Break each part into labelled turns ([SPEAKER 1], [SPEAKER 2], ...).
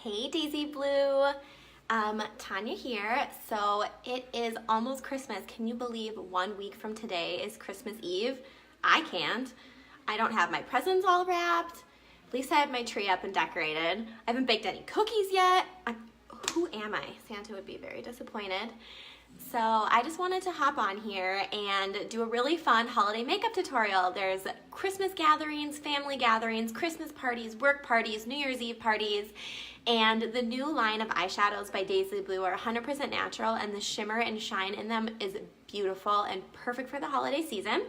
[SPEAKER 1] Hey Daisy Blue, Tanya here. So it is almost Christmas. Can you believe 1 week from today is Christmas Eve? I can't. I don't have my presents all wrapped. At least I have my tree up and decorated. I haven't baked any cookies yet. Who am I? Santa would be very disappointed. So I just wanted to hop on here and do a really fun holiday makeup tutorial. There's Christmas gatherings, family gatherings, Christmas parties, work parties, New Year's Eve parties, and the new line of eyeshadows by Daisy Blue are 100% natural, and the shimmer and shine in them is beautiful and perfect for the holiday season.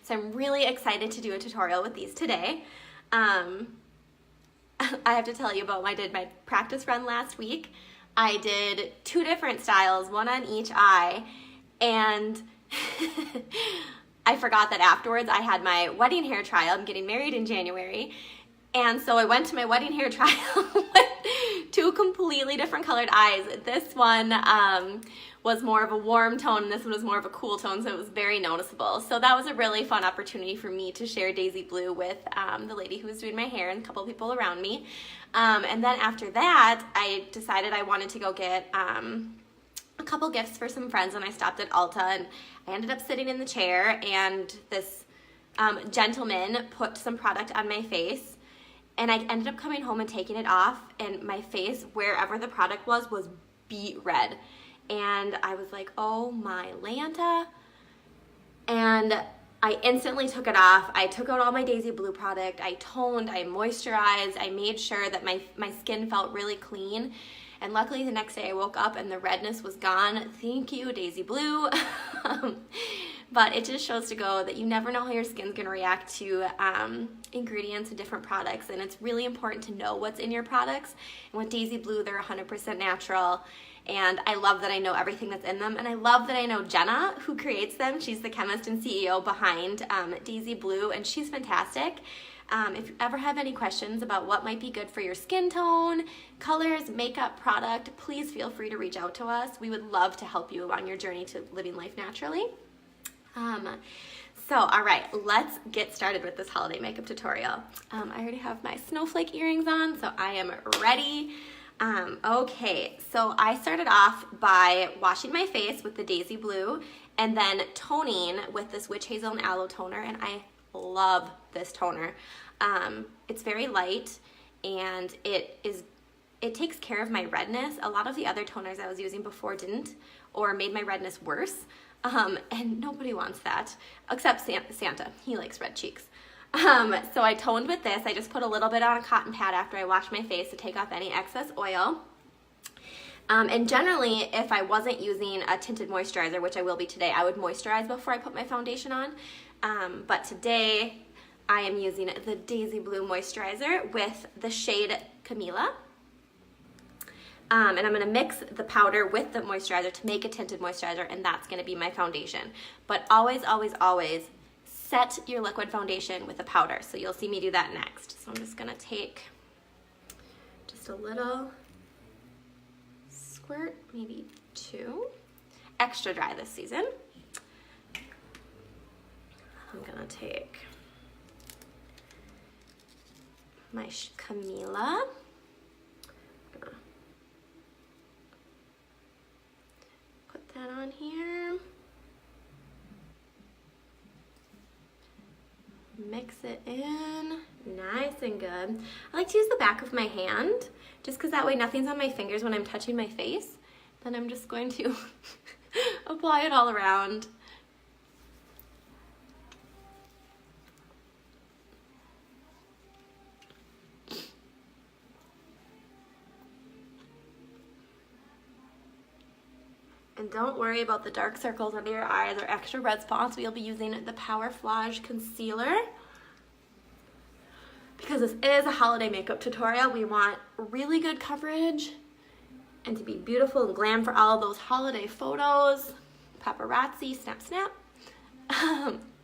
[SPEAKER 1] So I'm really excited to do a tutorial with these today. I have to tell you about when I did my practice run last week. I did 2 different styles, one on each eye, and I forgot that afterwards I had my wedding hair trial. I'm getting married in January, and so I went to my wedding hair trial with 2 completely different colored eyes. This one was more of a warm tone, and this one was more of a cool tone, so it was very noticeable. So that was a really fun opportunity for me to share Daisy Blue with the lady who was doing my hair and a couple people around me. And then after that, I decided I wanted to go get a couple gifts for some friends, and I stopped at Ulta, and I ended up sitting in the chair, and this gentleman put some product on my face, and I ended up coming home and taking it off, and my face, wherever the product was beet red. And I was like, oh my Lanta. And I instantly took it off. I took out all my Daisy Blue product. I toned, I moisturized, I made sure that my skin felt really clean. And luckily the next day I woke up and the redness was gone. Thank you, Daisy Blue. But it just shows to go that you never know how your skin's gonna react to ingredients and different products. And it's really important to know what's in your products. And with Daisy Blue, they're 100% natural. And I love that I know everything that's in them. And I love that I know Jenna, who creates them. She's the chemist and CEO behind Daisy Blue, and she's fantastic. If you ever have any questions about what might be good for your skin tone, colors, makeup, product, please feel free to reach out to us. We would love to help you on your journey to living life naturally. So, all right, let's get started with this holiday makeup tutorial. I already have my snowflake earrings on, so I am ready. Okay, so I started off by washing my face with the Daisy Blue and then toning with this Witch Hazel and Aloe toner, and I love this toner. It's very light, and it takes care of my redness. A lot of the other toners I was using before didn't, or made my redness worse, and nobody wants that, except Santa. He likes red cheeks. So I toned with this. I just put a little bit on a cotton pad after I washed my face to take off any excess oil. And generally, if I wasn't using a tinted moisturizer, which I will be today, I would moisturize before I put my foundation on. But today, I am using the Daisy Blue moisturizer with the shade Camila. And I'm going to mix the powder with the moisturizer to make a tinted moisturizer, and that's going to be my foundation. But always, always, always set your liquid foundation with a powder. So you'll see me do that next. So I'm just gonna take just a little squirt, maybe 2. Extra dry this season. I'm gonna take my Camila. Put that on here. Mix it in nice and good. I like to use the back of my hand just because that way nothing's on my fingers when I'm touching my face. Then I'm just going to apply it all around. And don't worry about the dark circles under your eyes or extra red spots. We'll be using the Powerflage Concealer. Because this is a holiday makeup tutorial, we want really good coverage and to be beautiful and glam for all of those holiday photos. Paparazzi, snap, snap.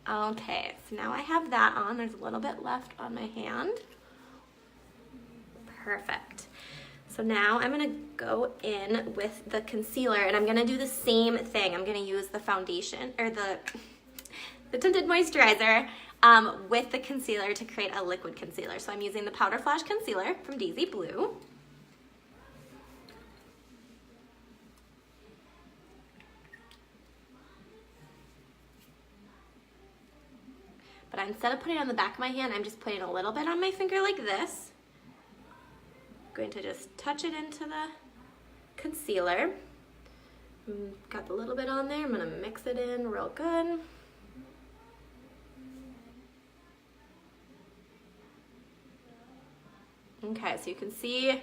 [SPEAKER 1] Okay, so now I have that on. There's a little bit left on my hand. Perfect. So now I'm gonna go in with the concealer, and I'm gonna do the same thing. I'm gonna use the foundation, or the tinted moisturizer with the concealer to create a liquid concealer. So I'm using the Powder Flash Concealer from Daisy Blue. instead of putting it on the back of my hand, I'm just putting a little bit on my finger like this. I'm going to just touch it into the concealer. Got a little bit on there. I'm gonna mix it in real good. Okay, so you can see,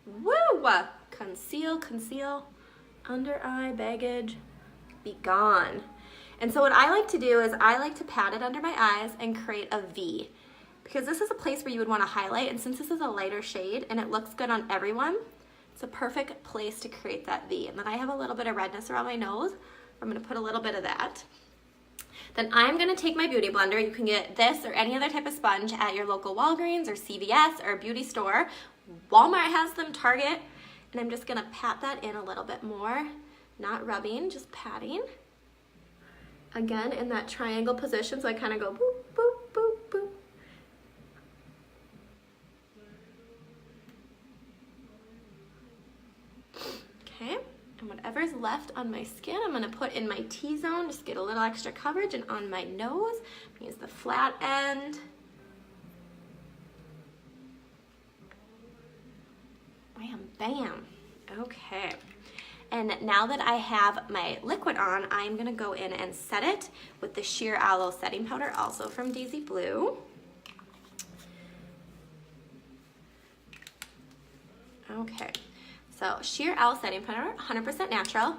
[SPEAKER 1] woo! Conceal, conceal, under eye baggage, be gone. And so what I like to do is I like to pat it under my eyes and create a V, because this is a place where you would want to highlight, and since this is a lighter shade and it looks good on everyone, it's a perfect place to create that V. And then I have a little bit of redness around my nose. I'm gonna put a little bit of that. Then I'm gonna take my beauty blender. You can get this or any other type of sponge at your local Walgreens or CVS or beauty store. Walmart has them, Target. And I'm just gonna pat that in a little bit more. Not rubbing, just patting. Again, in that triangle position, so I kind of go boop, boop, boop, boop. Okay, and whatever's left on my skin, I'm gonna put in my T-zone, just get a little extra coverage, and on my nose, use the flat end. Bam, bam. Okay. And now that I have my liquid on, I'm gonna go in and set it with the Sheer Aloe Setting Powder, also from Daisy Blue. Okay. So Sheer Aloe Setting Powder, 100% natural.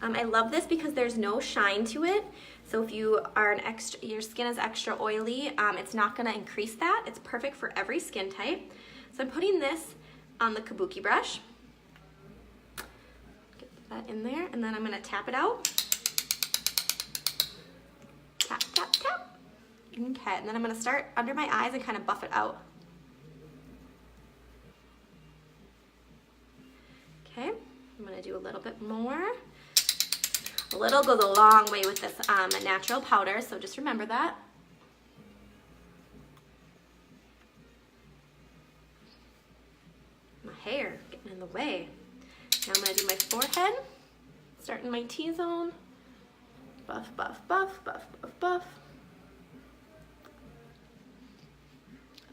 [SPEAKER 1] I love this because there's no shine to it. So if you are your skin is extra oily, it's not gonna increase that. It's perfect for every skin type. So I'm putting this on the Kabuki brush. Get that in there, and then I'm gonna tap it out. Tap, tap, tap. Okay, and then I'm gonna start under my eyes and kind of buff it out. Okay, I'm gonna do a little bit more. A little goes a long way with this natural powder, so just remember that. My hair getting in the way. Now I'm gonna do my forehead, starting my T-zone. Buff, buff, buff, buff, buff, buff.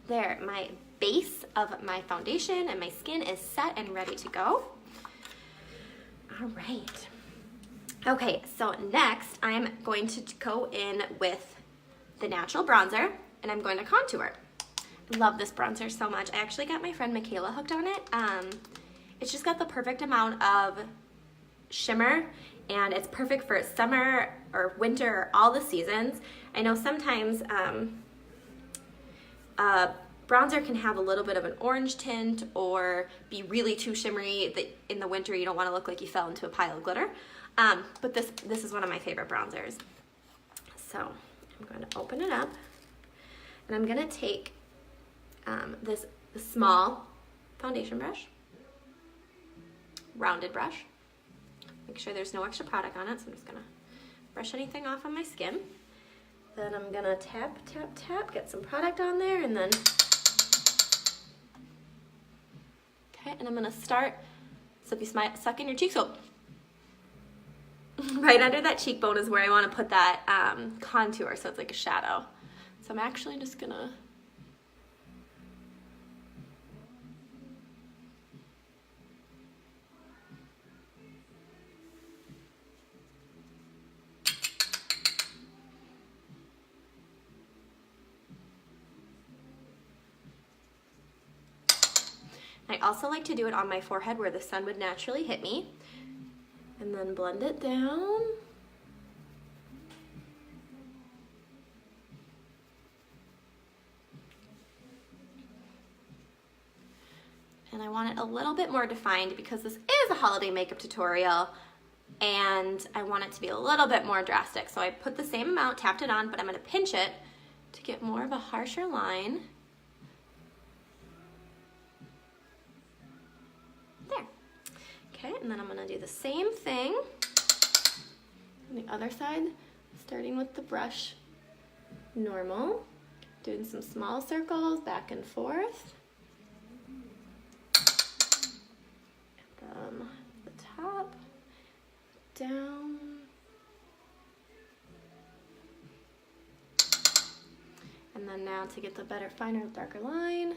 [SPEAKER 1] There, my base of my foundation and my skin is set and ready to go. All right. Okay, so next I'm going to go in with the natural bronzer and I'm going to contour. I love this bronzer so much. I actually got my friend Michaela hooked on it. It's just got the perfect amount of shimmer and it's perfect for summer or winter or all the seasons. I know sometimes bronzer can have a little bit of an orange tint or be really too shimmery that in the winter you don't want to look like you fell into a pile of glitter. But this is one of my favorite bronzers. So I'm going to open it up and I'm going to take this small foundation brush, rounded brush. Make sure there's no extra product on it, so I'm just going to brush anything off on my skin. Then I'm going to tap, tap, tap, get some product on there, and then and I'm gonna start, so if you suck in your cheeks, so right under that cheekbone is where I wanna put that contour, so it's like a shadow. So I'm actually just gonna I also like to do it on my forehead where the sun would naturally hit me, and then blend it down. And I want it a little bit more defined because this is a holiday makeup tutorial and I want it to be a little bit more drastic. So I put the same amount, tapped it on, but I'm gonna pinch it to get more of a harsher line. Okay, and then I'm gonna do the same thing on the other side, starting with the brush normal, doing some small circles back and forth. From the top, down. then now to get the better, finer, darker line.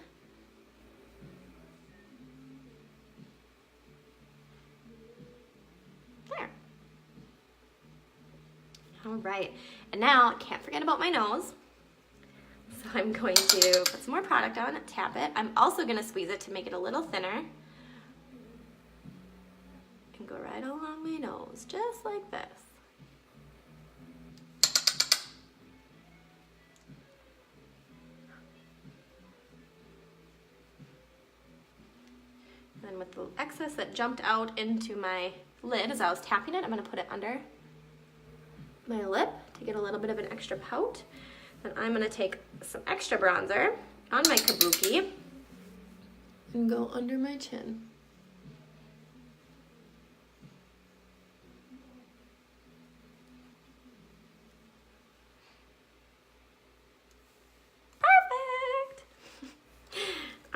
[SPEAKER 1] There. All right, and now can't forget about my nose. So I'm going to put some more product on, tap it. I'm also gonna squeeze it to make it a little thinner. And go right along my nose, just like this. And then with the excess that jumped out into my lid as I was tapping it, I'm gonna put it under my lip to get a little bit of an extra pout. Then I'm gonna take some extra bronzer on my kabuki and go under my chin. Perfect!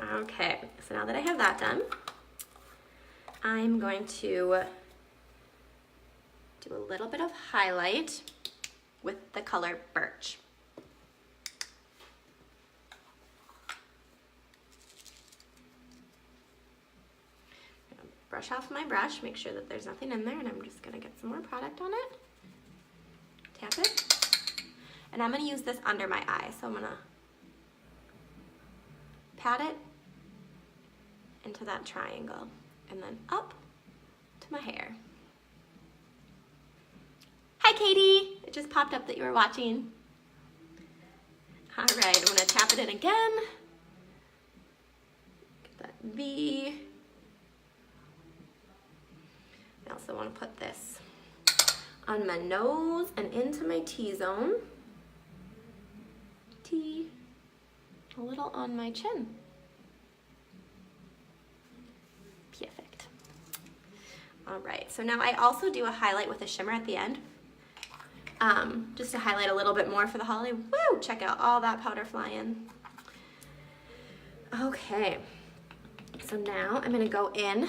[SPEAKER 1] Okay, so now that I have that done, I'm going to do a little bit of highlight with the color Birch. Brush off my brush, make sure that there's nothing in there, and I'm just gonna get some more product on it. Tap it. And I'm gonna use this under my eye, so I'm gonna pat it into that triangle, and then up to my hair. Hi, Katie! It just popped up that you were watching. All right, I'm gonna tap it in again. Get that V. I also want to put this on my nose and into my T-zone. T. A little on my chin. Perfect. All right, so now I also do a highlight with a shimmer at the end. Just to highlight a little bit more for the holiday. Woo! Check out all that powder flying. Okay, so now I'm gonna go in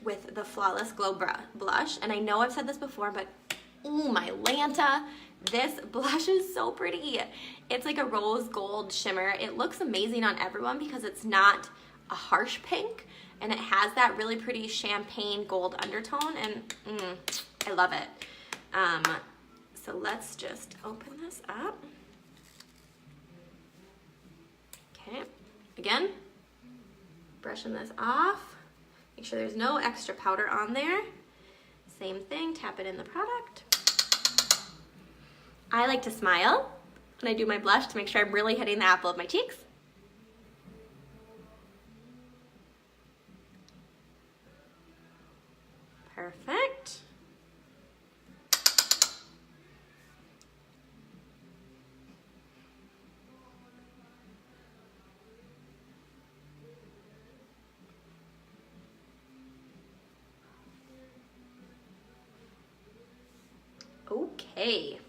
[SPEAKER 1] with the Flawless Glow blush. And I know I've said this before, but oh my Lanta, this blush is so pretty. It's like a rose gold shimmer. It looks amazing on everyone because it's not a harsh pink, and it has that really pretty champagne gold undertone, and I love it. So let's just open this up. Okay, again, brushing this off. Make sure there's no extra powder on there. Same thing, tap it in the product. I like to smile when I do my blush to make sure I'm really hitting the apple of my cheeks. Perfect. Okay,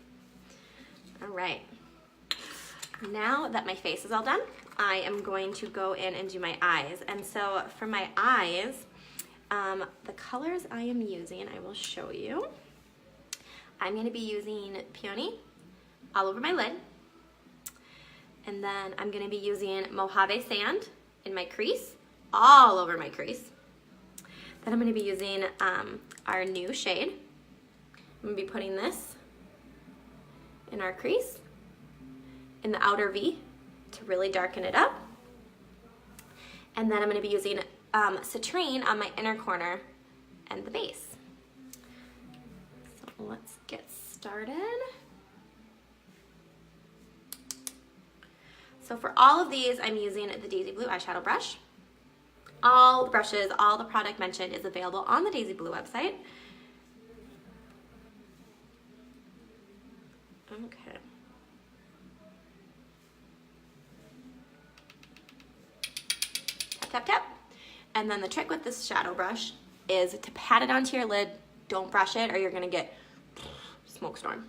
[SPEAKER 1] all right. Now that my face is all done, I am going to go in and do my eyes. And so for my eyes, the colors I am using, I will show you. I'm going to be using Peony all over my lid. And then I'm going to be using Mojave Sand in my crease, all over my crease. Then I'm going to be using our new shade. I'm going to be putting this in our crease, in the outer V, to really darken it up. And then I'm going to be using Citrine on my inner corner and the base. So let's get started. So for all of these, I'm using the Daisy Blue eyeshadow brush. All the brushes, all the product mentioned is available on the Daisy Blue website. Okay. Tap, tap, tap. And then the trick with this shadow brush is to pat it onto your lid. Don't brush it or you're gonna get smoke storm.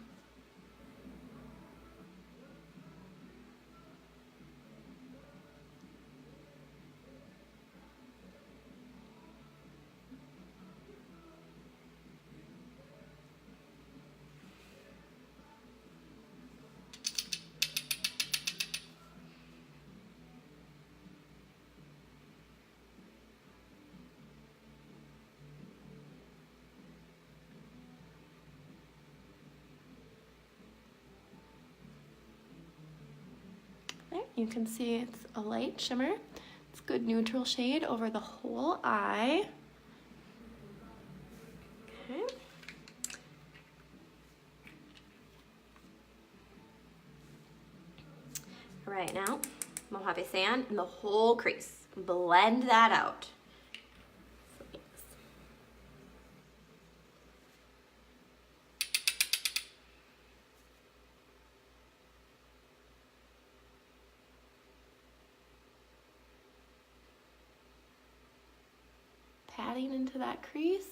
[SPEAKER 2] You can see it's a light shimmer. It's good neutral shade over the whole eye. Okay.
[SPEAKER 1] All right, now Mojave Sand in the whole crease. Blend that out.
[SPEAKER 2] Patting into that crease.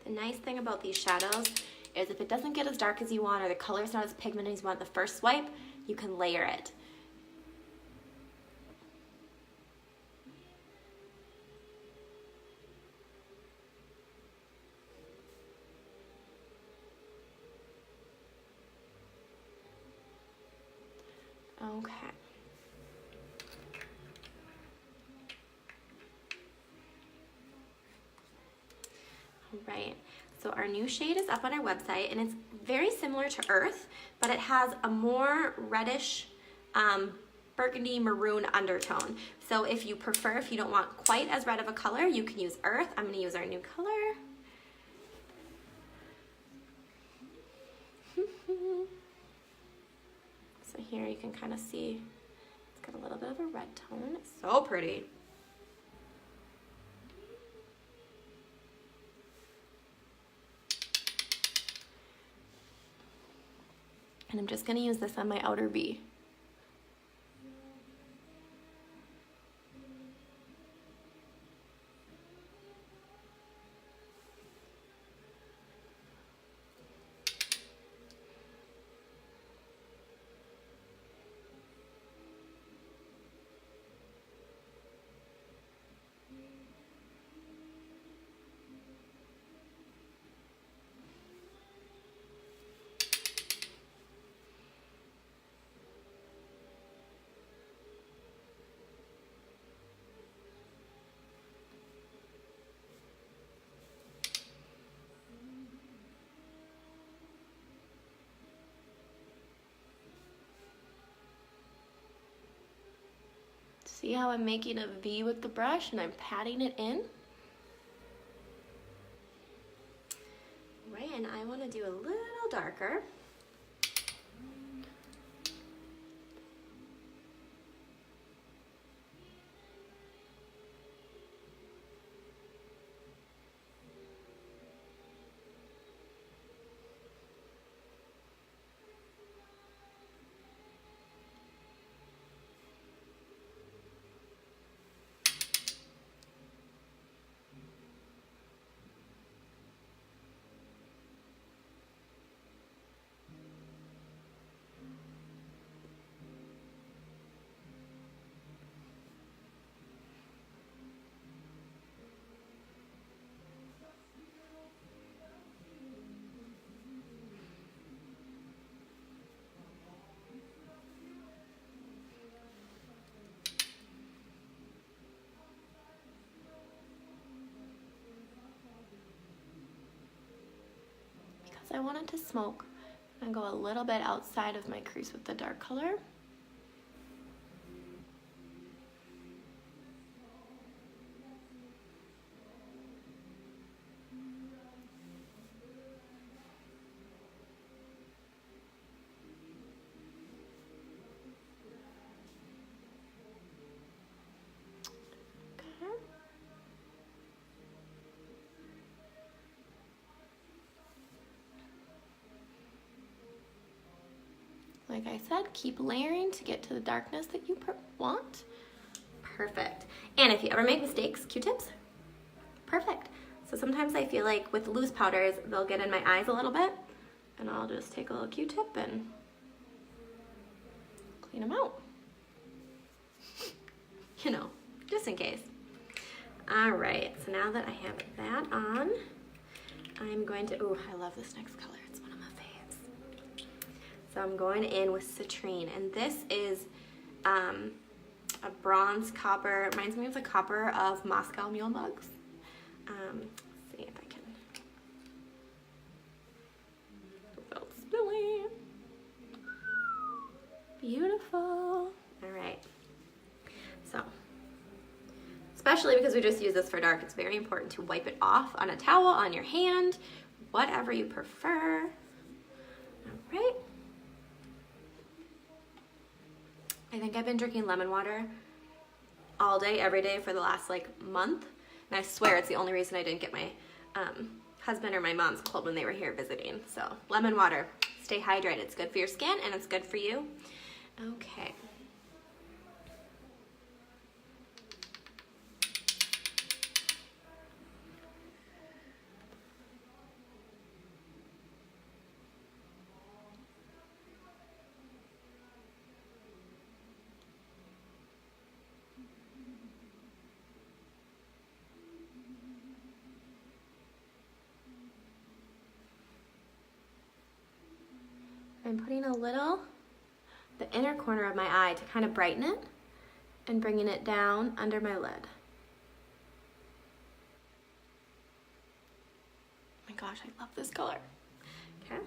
[SPEAKER 1] The nice thing about these shadows is if it doesn't get as dark as you want or the color's not as pigmented as you want the first swipe, you can layer it. Okay. All right. So our new shade is up on our website, and it's very similar to Earth, but it has a more reddish burgundy maroon undertone. So if you prefer, if you don't want quite as red of a color, you can use Earth. I'm going to use our new color. So here you can kind of see it's got a little bit of a red tone. It's so pretty. And I'm just going to use this on my outer V. See how I'm making a V with the brush and I'm patting it in? Right, and I want to do a little darker. I want it to smoke and go a little bit outside of my crease with the dark color. Like I said, keep layering to get to the darkness that you want. Perfect. And if you ever make mistakes, Q-tips, perfect. So sometimes I feel like with loose powders, they'll get in my eyes a little bit, and I'll just take a little Q-tip and clean them out. You know, just in case. All right, so now that I have that on, I'm going to, oh, I love this next color. It's one of my faves. So I'm going in with Citrine, and this is a bronze copper. Reminds me of the copper of Moscow Mule mugs. Let's see if I can. Without spilling. Beautiful. All right. So, especially because we just use this for dark, it's very important to wipe it off on a towel, on your hand, whatever you prefer. All right. I think I've been drinking lemon water all day, every day for the last like month. And I swear it's the only reason I didn't get my husband or my mom's cold when they were here visiting. So lemon water, stay hydrated. It's good for your skin and it's good for you. Okay. I'm putting a little, the inner corner of my eye to kind of brighten it and bringing it down under my lid. Oh my gosh, I love this color. Okay.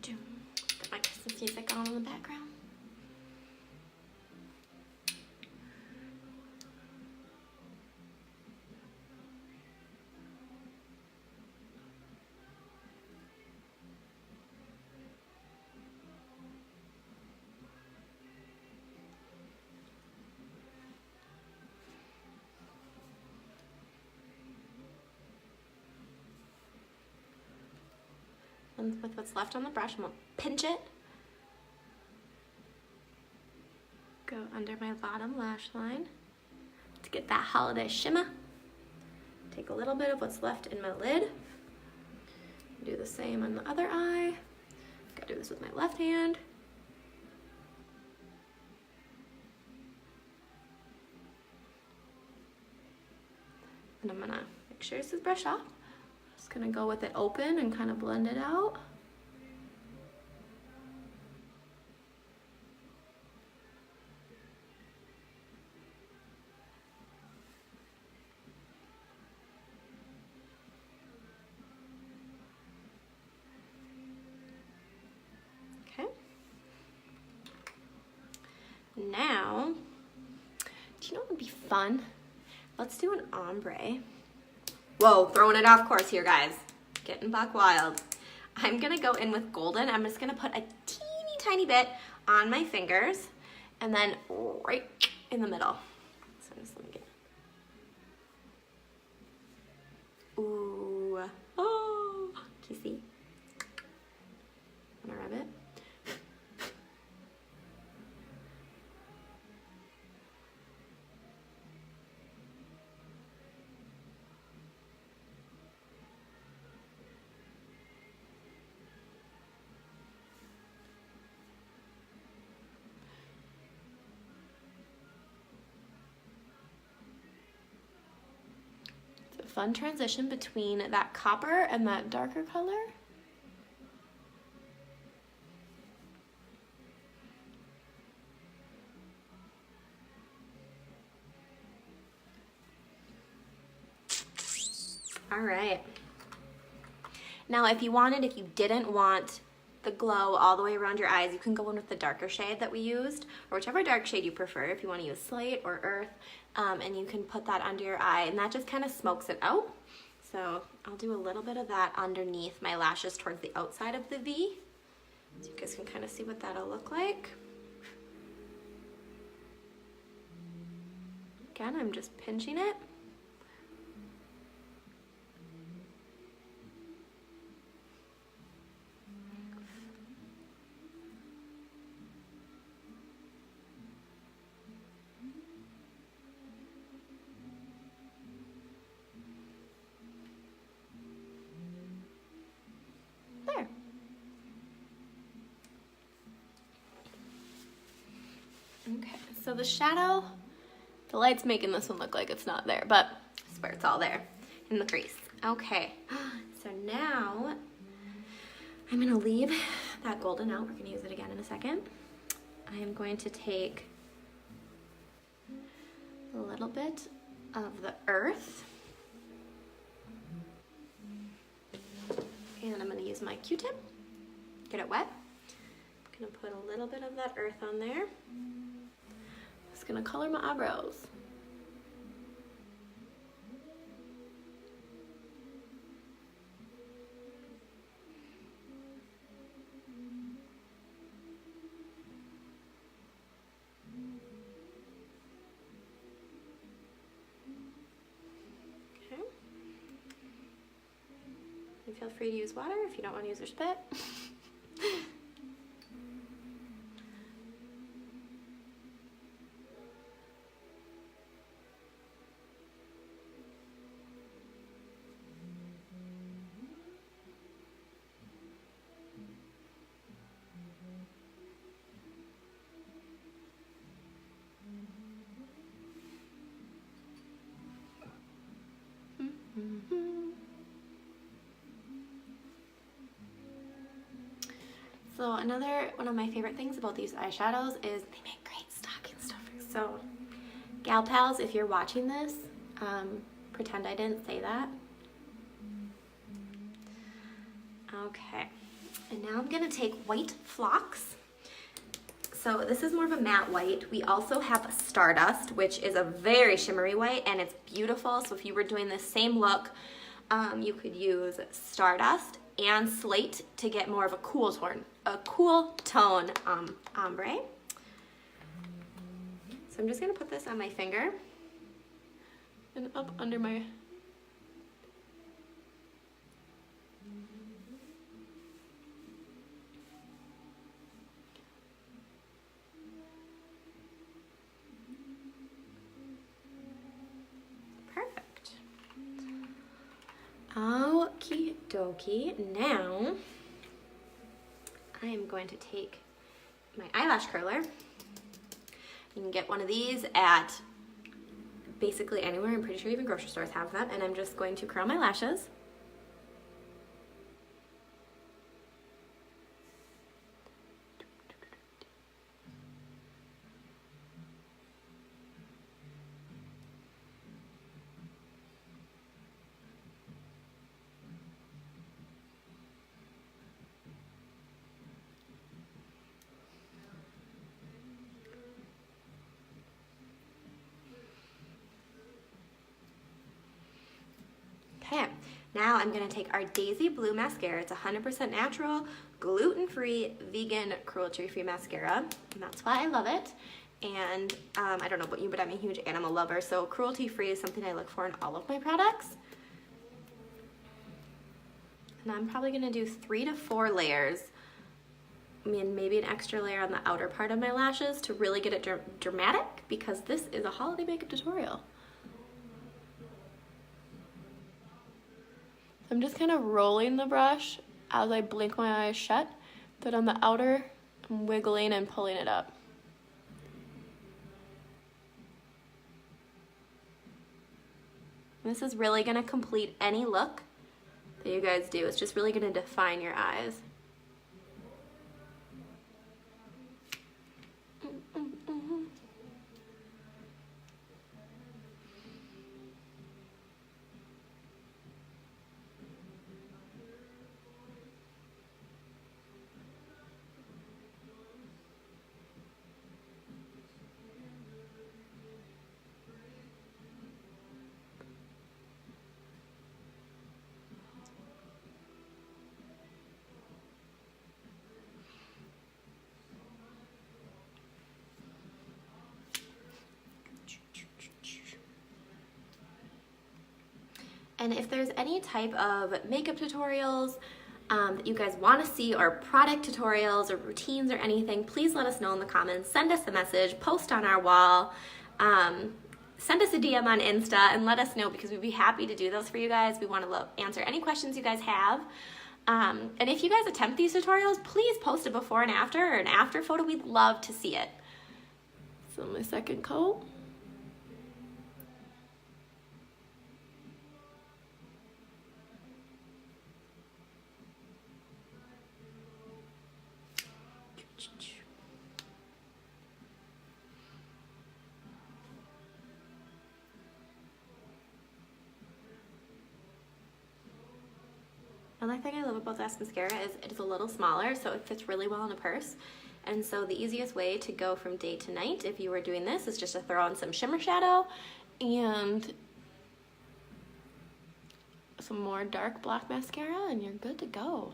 [SPEAKER 1] Got my Christmas music on in the background. And with what's left on the brush, I'm gonna pinch it. Go under my bottom lash line to get that holiday shimmer. Take a little bit of what's left in my lid. Do the same on the other eye. Gotta do this with my left hand. And I'm gonna make sure this is brush off. Just gonna go with it open and kind of blend it out. Okay. Now, do you know what would be fun? Let's do an ombre. Whoa, throwing it off course here, guys. Getting buck wild. I'm gonna go in with golden. I'm just gonna put a teeny tiny bit on my fingers and then right in the middle. So just let me get. Ooh, oh, can you see? I'm gonna rub it. Fun transition between that copper and that darker color. All right. Now, if you didn't want the glow all the way around your eyes, you can go in with the darker shade that we used, or whichever dark shade you prefer. If you want to use slate or earth, and you can put that under your eye, and that just kind of smokes it out. So I'll do a little bit of that underneath my lashes towards the outside of the V, so you guys can kind of see what that'll look like. Again, I'm just pinching it. There. Okay, so the shadow, the light's making this one look like it's not there, but That's where it's all there, in the crease. Okay, so now I'm gonna leave that golden out. We're gonna use it again in a second. I am going to take a little bit of the earth, and I'm gonna use my Q-tip, get it wet. I'm gonna put a little bit of that earth on there. Just gonna color my eyebrows. And feel free to use water if you don't want to use your spit. So another one of my favorite things about these eyeshadows is they make great stocking stuffers. So gal pals, if you're watching this, pretend I didn't say that. Okay, and now I'm gonna take white phlox. So this is more of a matte white. We also have Stardust, which is a very shimmery white, and it's beautiful. So if you were doing the same look, you could use Stardust and Slate to get more of a cool tone ombre. So I'm just gonna put this on my finger and up under my perfect. Okie dokie. Now I am going to take my eyelash curler. You can get one of these at basically anywhere. I'm pretty sure even grocery stores have them. And I'm just going to curl my lashes. Okay, now I'm gonna take our Daisy Blue mascara. It's 100% natural, gluten-free, vegan, cruelty-free mascara, and that's why I love it. And I don't know about you, but I'm a huge animal lover, so cruelty-free is something I look for in all of my products. And I'm probably gonna do 3 to 4 layers. I mean, maybe an extra layer on the outer part of my lashes to really get it dramatic, because this is a holiday makeup tutorial. I'm just kind of rolling the brush as I blink my eyes shut, but on the outer, I'm wiggling and pulling it up. This is really gonna complete any look that you guys do. It's just really gonna define your eyes. And if there's any type of makeup tutorials that you guys want to see, or product tutorials or routines or anything, please let us know in the comments. Send us a message, post on our wall, send us a DM on Insta and let us know, because we'd be happy to do those for you guys. We want to answer any questions you guys have. And if you guys attempt these tutorials, please post a before and after, or an after photo. We'd love to see it. So my second coat. Another thing I love about this mascara is it is a little smaller, so it fits really well in a purse. And so the easiest way to go from day to night, if you were doing this, is just to throw on some shimmer shadow and some more dark black mascara, and you're good to go.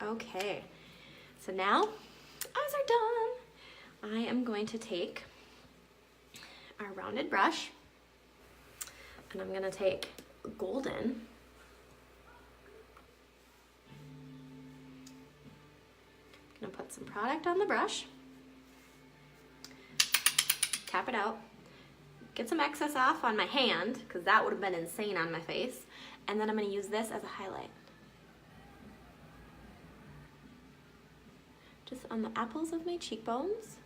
[SPEAKER 1] Okay, so now eyes are done. I am going to take our rounded brush and I'm gonna take Golden. Gonna put some product on the brush, tap it out, get some excess off on my hand because that would have been insane on my face, and then I'm gonna use this as a highlight. Just on the apples of my cheekbones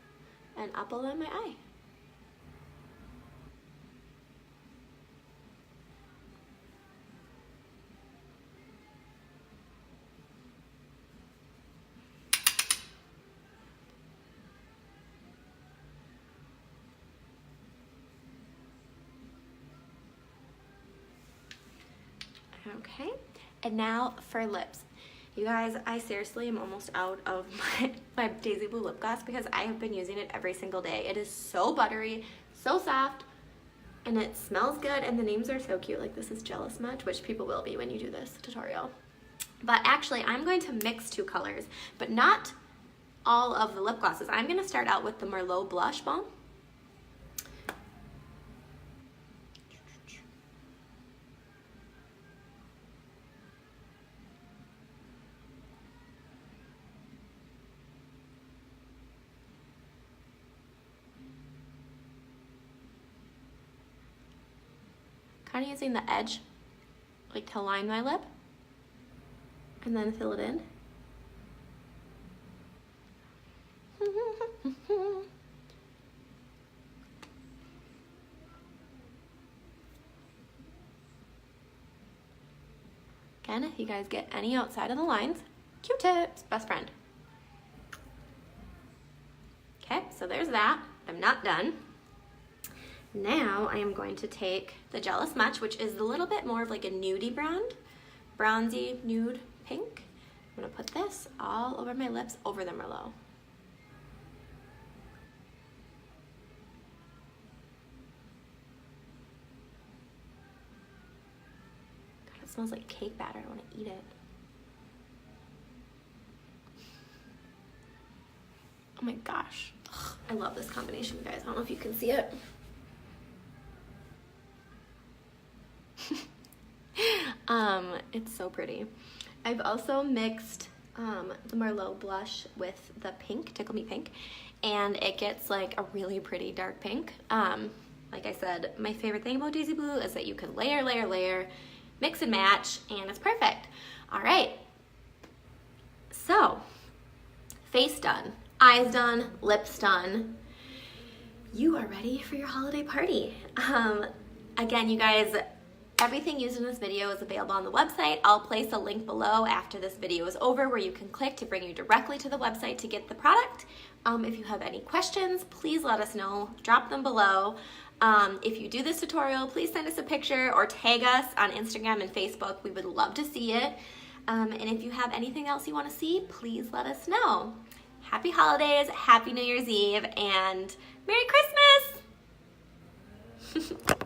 [SPEAKER 1] and up along my eye. Okay, and now for lips. You guys, I seriously am almost out of my Daisy Blue lip gloss because I have been using it every single day. It is so buttery, so soft, and it smells good, and the names are so cute. Like, this is Jealous Much, which people will be when you do this tutorial. But actually, I'm going to mix two colors, but not all of the lip glosses. I'm going to start out with the Merlot Blush Balm. Kind of using the edge, like to line my lip, and then fill it in. Again, if you guys get any outside of the lines, Q-tips, best friend. Okay, so there's that. I'm not done. Now I am going to take the Jealous Much, which is a little bit more of like a nudie bronzy nude pink. I'm gonna put this all over my lips over the Merlot. God, it smells like cake batter. I wanna eat it. Oh my gosh. Ugh, I love this combination, you guys. I don't know if you can see it. It's so pretty. I've also mixed the Merlot blush with the pink, Tickle Me Pink, and it gets like a really pretty dark pink. Like I said, my favorite thing about Daisy Blue is that you can layer, mix and match, and it's perfect. All right, so face done, eyes done, lips done. You are ready for your holiday party. Again, you guys, everything used in this video is available on the website. I'll place a link below after this video is over where you can click to bring you directly to the website to get the product. If you have any questions, please let us know. Drop them below. If you do this tutorial, please send us a picture or tag us on Instagram and Facebook. We would love to see it. And if you have anything else you want to see, please let us know. Happy holidays, happy New Year's Eve, and Merry Christmas!